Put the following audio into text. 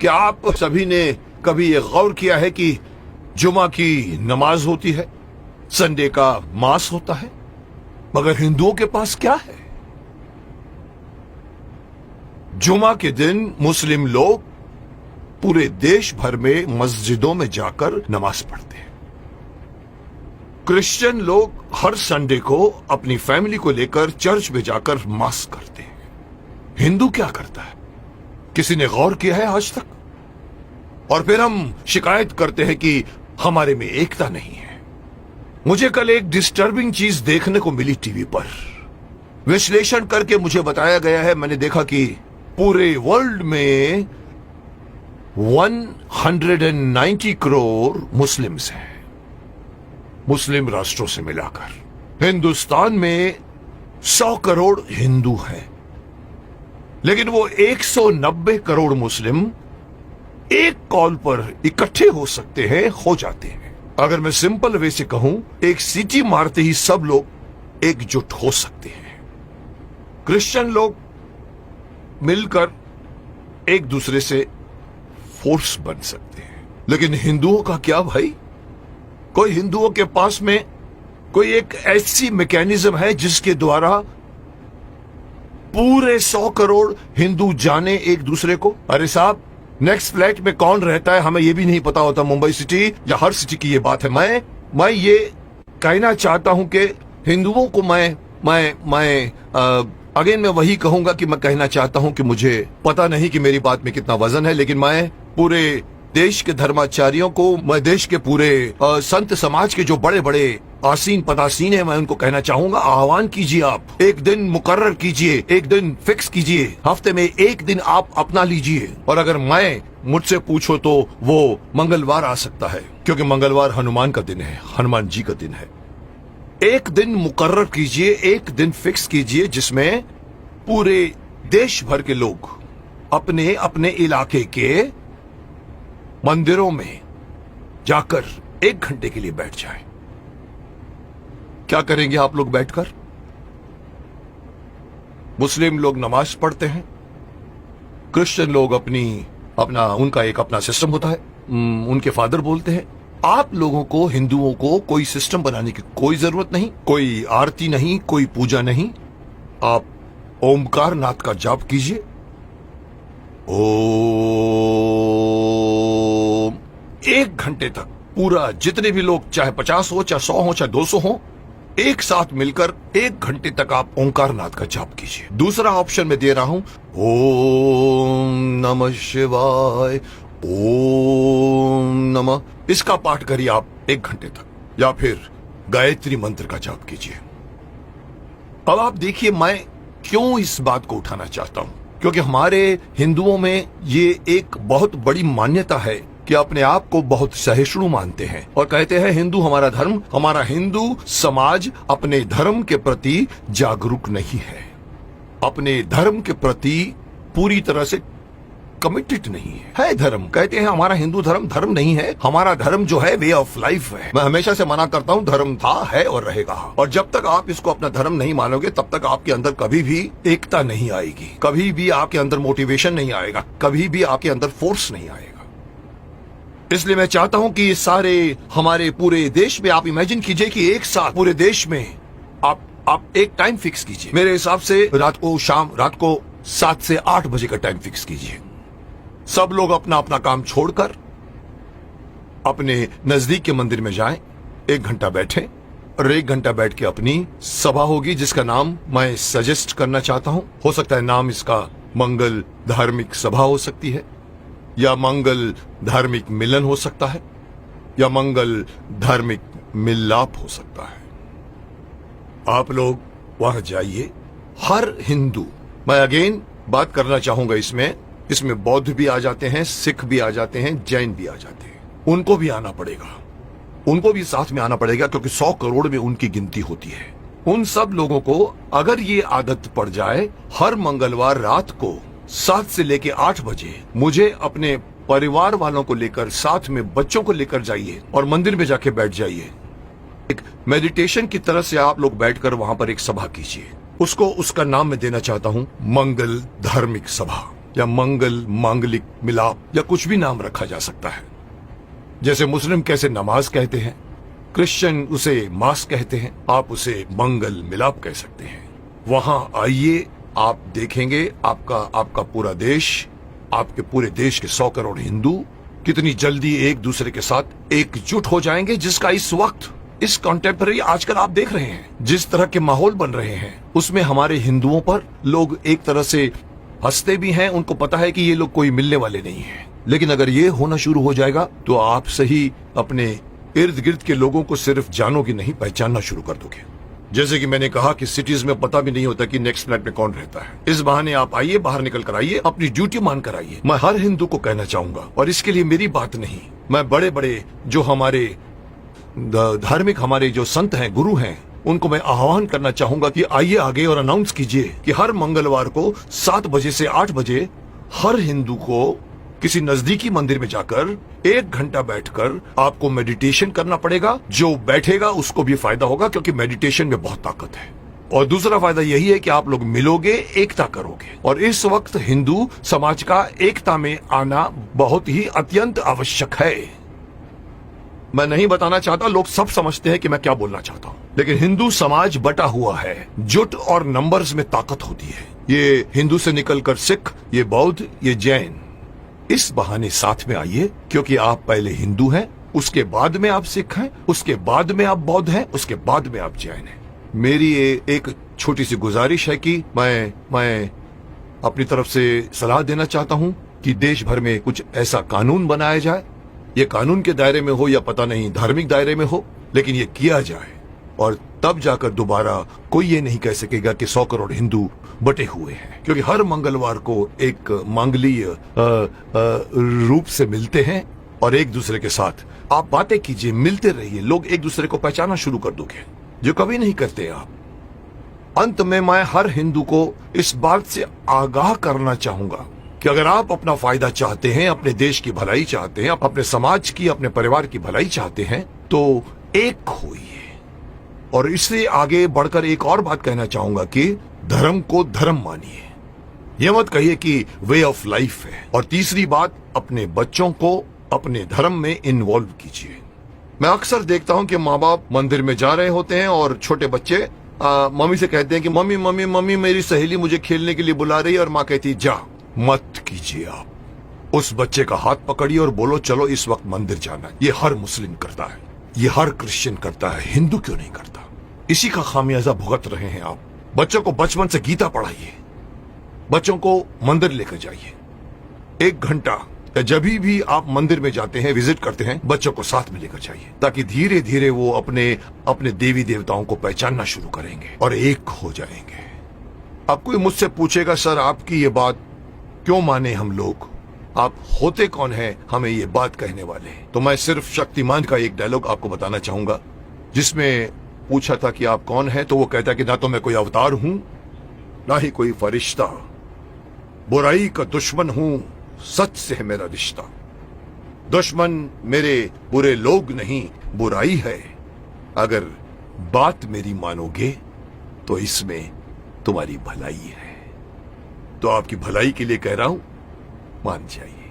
क्या आप सभी ने कभी ये गौर किया है कि जुमा की नमाज होती है, संडे का मास होता है, मगर हिंदुओं के पास क्या है? जुमा के दिन मुस्लिम लोग पूरे देश भर में मस्जिदों में जाकर नमाज पढ़ते हैं। क्रिश्चियन लोग हर संडे को अपनी फैमिली को लेकर चर्च में जाकर मास करते हैं। हिंदू क्या करता है? किसी ने गौर किया है आज तक? और फिर हम शिकायत करते हैं कि हमारे में एकता नहीं है। मुझे कल एक डिस्टर्बिंग चीज देखने को मिली टीवी पर। विश्लेषण करके मुझे बताया गया है, मैंने देखा कि पूरे वर्ल्ड में 190 करोड़ मुस्लिम्स हैं, मुस्लिम राष्ट्रों से मिलाकर। हिंदुस्तान में 100 करोड़ हिंदू हैं, लेकिन वो 190 करोड़ मुस्लिम एक कॉल पर इकट्ठे हो सकते हैं, हो जाते हैं। अगर मैं सिंपल वे से कहूं, एक सीटी मारते ही सब लोग एकजुट हो सकते हैं। क्रिश्चियन लोग मिलकर एक दूसरे से फोर्स बन सकते हैं, लेकिन हिंदुओं का क्या भाई? कोई हिंदुओं के पास में कोई एक ऐसी मैकेनिज्म है जिसके द्वारा पूरे 100 करोड़ हिंदू जाने एक दूसरे को? अरे साहब, नेक्स्ट फ्लैट में कौन रहता है हमें यह भी नहीं पता होता। मुंबई सिटी या हर सिटी की ये बात है। मैं ये कहना चाहता हूं कि हिंदुओं को अगेन मैं वही कहूंगा कि मैं कहना चाहता हूं कि मुझे पता नहीं कि मेरी बात में कितना वजन है, लेकिन मैं पूरे देश के धर्माचार्यों को, मैं देश के पूरे संत समाज के जो बड़े बड़े आसीन पदासीन है, मैं उनको कहना चाहूंगा, आह्वान कीजिए, आप एक दिन मुकर्रर कीजिए, एक दिन फिक्स कीजिए, हफ्ते में एक दिन आप अपना लीजिए। और अगर मुझसे पूछो तो वो मंगलवार आ सकता है, क्योंकि मंगलवार हनुमान का दिन है, हनुमान जी का दिन है। एक दिन मुकर्रर कीजिए, एक दिन फिक्स कीजिए, जिसमें पूरे देश भर के लोग अपने अपने इलाके के मंदिरों में जाकर 1 घंटे के लिए बैठ जाएं। क्या करेंगे आप लोग बैठकर? मुस्लिम लोग नमाज पढ़ते हैं, क्रिश्चियन लोग उनका एक अपना सिस्टम होता है, उनके फादर बोलते हैं। आप लोगों को, हिंदुओं को, कोई सिस्टम बनाने की कोई जरूरत नहीं, कोई आरती नहीं, कोई पूजा नहीं। आप ओमकार नाथ का जाप कीजिए। ओम 1 घंटे तक पूरा, जितने भी लोग, चाहे 50 हो, चाहे 100 हो, चाहे 200 हो, एक साथ मिलकर 1 घंटे तक आप ओंकार नाथ का जाप कीजिए। दूसरा ऑप्शन मैं दे रहा हूं, ओम नमः शिवाय, ओम नमः, इसका पाठ करिए आप 1 घंटे तक, या फिर गायत्री मंत्र का जाप कीजिए। अब आप देखिए मैं क्यों इस बात को उठाना चाहता हूं, क्योंकि हमारे हिंदुओं में ये एक बहुत बड़ी मान्यता है कि अपने आप को बहुत सहिष्णु मानते हैं और कहते हैं हिंदू हमारा धर्म, हमारा हिंदू समाज अपने धर्म के प्रति जागरूक नहीं है, अपने धर्म के प्रति पूरी तरह से कमिटेड नहीं है। धर्म कहते हैं हमारा हिंदू धर्म धर्म नहीं है, हमारा धर्म जो है वे ऑफ लाइफ है। मैं हमेशा से मना करता हूं, धर्म था, है और रहेगा। और जब तक आप इसको अपना धर्म नहीं मानोगे, तब तक आपके अंदर कभी भी एकता नहीं आएगी, कभी भी आपके अंदर मोटिवेशन नहीं आएगा, कभी भी आपके अंदर फोर्स नहीं आएगा। इसलिए मैं चाहता हूं कि सारे हमारे पूरे देश में आप इमेजिन कीजिए कि एक साथ पूरे देश में आप एक टाइम फिक्स कीजिए। मेरे हिसाब से रात को 7 से 8 बजे का टाइम फिक्स कीजिए। सब लोग अपना अपना काम छोड़कर अपने नजदीक के मंदिर में जाएं, 1 घंटा बैठें और 1 घंटा बैठ के अपनी सभा होगी, जिसका नाम मैं सजेस्ट करना चाहता हूं। हो सकता है नाम इसका मंगल धार्मिक सभा हो सकती है, या मंगल धार्मिक मिलन हो सकता है, या मंगल धार्मिक मिलाप हो सकता है। आप लोग वहां जाइए। हर हिंदू, मैं अगेन बात करना चाहूंगा, इसमें बौद्ध भी आ जाते हैं, सिख भी आ जाते हैं, जैन भी आ जाते हैं, उनको भी आना पड़ेगा, उनको भी साथ में आना पड़ेगा, क्योंकि 100 करोड़ में उनकी गिनती होती है। उन सब लोगों को अगर ये आदत पड़ जाए, हर मंगलवार रात को 7 से लेके 8 बजे मुझे अपने परिवार वालों को लेकर, साथ में बच्चों को लेकर जाइए और मंदिर में जाके बैठ जाइए। एक मेडिटेशन की तरह से आप लोग बैठकर वहां पर एक सभा कीजिए। उसका नाम मैं देना चाहता हूं मंगल धार्मिक सभा। या मंगल, मांगलिक, मिलाप या कुछ भी नाम रखा जा सकता है। जैसे मुस्लिम कैसे नमाज कहते हैं, क्रिश्चियन उसे मास कहते हैं, आप उसे मंगल मिलाप कह सकते हैं। वहां आइए, आप देखेंगे आपका पूरा देश, आपके पूरे देश के 100 करोड़ हिंदू कितनी जल्दी एक दूसरे के साथ एकजुट हो जाएंगे, जिसका इस वक्त, इस कॉन्टेम्पररी आजकल आप देख रहे हैं जिस तरह के माहौल बन रहे हैं, उसमें हमारे हिंदुओं पर लोग एक तरह से हंसते भी हैं। उनको पता है कि ये लोग कोई मिलने वाले नहीं हैं। लेकिन अगर ये होना शुरू हो जाएगा तो आप सही अपने इर्द गिर्द के लोगों को सिर्फ जानोगे नहीं, पहचानना शुरू कर दोगे। जैसे कि मैंने कहा कि सिटीज में पता भी नहीं होता कि नेक्स्ट फ्लैट में कौन रहता है। इस बहाने आप आइए, बाहर निकल कर आइए, अपनी ड्यूटी मान कर आइए। मैं हर हिंदू को कहना चाहूंगा, और इसके लिए मेरी बात नहीं, मैं बड़े बड़े जो हमारे धार्मिक हमारे जो संत हैं, गुरु हैं, उनको मैं आह्वान करना चाहूंगा कि आइए आगे और अनाउंस कीजिए कि हर मंगलवार को 7 बजे से 8 बजे हर हिंदू को किसी नजदीकी मंदिर में जाकर 1 घंटा बैठकर आपको मेडिटेशन करना पड़ेगा। जो बैठेगा उसको भी फायदा होगा, क्योंकि मेडिटेशन में बहुत ताकत है। और दूसरा फायदा यही है कि आप लोग मिलोगे, एकता करोगे। और इस वक्त हिंदू समाज का एकता में आना बहुत ही अत्यंत आवश्यक है। मैं नहीं बताना चाहता, लोग सब समझते हैं कि मैं क्या बोलना चाहता हूं, लेकिन हिंदू समाज बटा हुआ है। जुट और नंबर्स में ताकत होती है। ये हिंदू से निकलकर सिख, ये बौद्ध, ये जैन, इस बहाने साथ में आइए, क्योंकि आप पहले हिंदू हैं, उसके बाद में आप सिख हैं, उसके बाद में आप बौद्ध हैं, उसके बाद में आप जैन हैं। मेरी एक छोटी सी गुजारिश है कि मैं अपनी तरफ से सलाह देना चाहता हूं कि देश भर में कुछ ऐसा कानून बनाया जाए। ये कानून के दायरे में हो या पता नहीं धार्मिक दायरे में हो, लेकिन ये किया जाए, और तब जाकर दोबारा कोई ये नहीं कह सकेगा कि 100 करोड़ हिंदू बटे हुए हैं। क्योंकि हर मंगलवार को एक मांगलीय रूप से मिलते हैं और एक दूसरे के साथ आप बातें कीजिए, मिलते रहिए, लोग एक दूसरे को पहचानना शुरू कर दोगे, जो कभी नहीं करते आप। अंत में मैं हर हिंदू को इस बात से आगाह करना चाहूंगा कि अगर आप अपना फायदा चाहते हैं, अपने देश की भलाई चाहते हैं, अपने समाज की, अपने परिवार की भलाई चाहते हैं, तो एक होइए। और इससे आगे बढ़कर एक और बात कहना चाहूंगा कि धर्म को धर्म मानिए, यह मत कहिए कि वे ऑफ लाइफ है। और तीसरी बात, अपने बच्चों को अपने धर्म में इन्वॉल्व कीजिए। मैं अक्सर देखता हूं कि माँ बाप मंदिर में जा रहे होते हैं और छोटे बच्चे मम्मी से कहते हैं कि मम्मी मम्मी मम्मी मेरी सहेली मुझे खेलने के लिए बुला रही है, और माँ कहती है जा मत कीजिए। आप उस बच्चे का हाथ पकड़िए और बोलो चलो इस वक्त मंदिर जाना है। ये हर मुस्लिम करता है, ये हर क्रिश्चियन करता है, हिंदू क्यों नहीं करता? इसी का खामियाजा भुगत रहे हैं आप। बच्चों को बचपन से गीता पढ़ाइए, बच्चों को मंदिर लेकर जाइए। 1 घंटा या जब भी आप मंदिर में जाते हैं, विजिट करते हैं, बच्चों को साथ में लेकर जाइए, ताकि धीरे धीरे वो अपने देवी देवताओं को पहचानना शुरू करेंगे और एक हो जाएंगे। अब कोई मुझसे पूछेगा सर आपकी ये बात क्यों माने हम लोग, आप होते कौन हैं हमें ये बात कहने वाले? तो मैं सिर्फ शक्तिमान का एक डायलॉग आपको बताना चाहूंगा, जिसमें पूछा था कि आप कौन हैं, तो वो कहता कि ना तो मैं कोई अवतार हूं, ना ही कोई फरिश्ता, बुराई का दुश्मन हूं, सच से है मेरा रिश्ता। दुश्मन मेरे बुरे लोग नहीं, बुराई है। अगर बात मेरी मानोगे तो इसमें तुम्हारी भलाई है। तो आपकी भलाई के लिए कह रहा हूं, मान जाइए।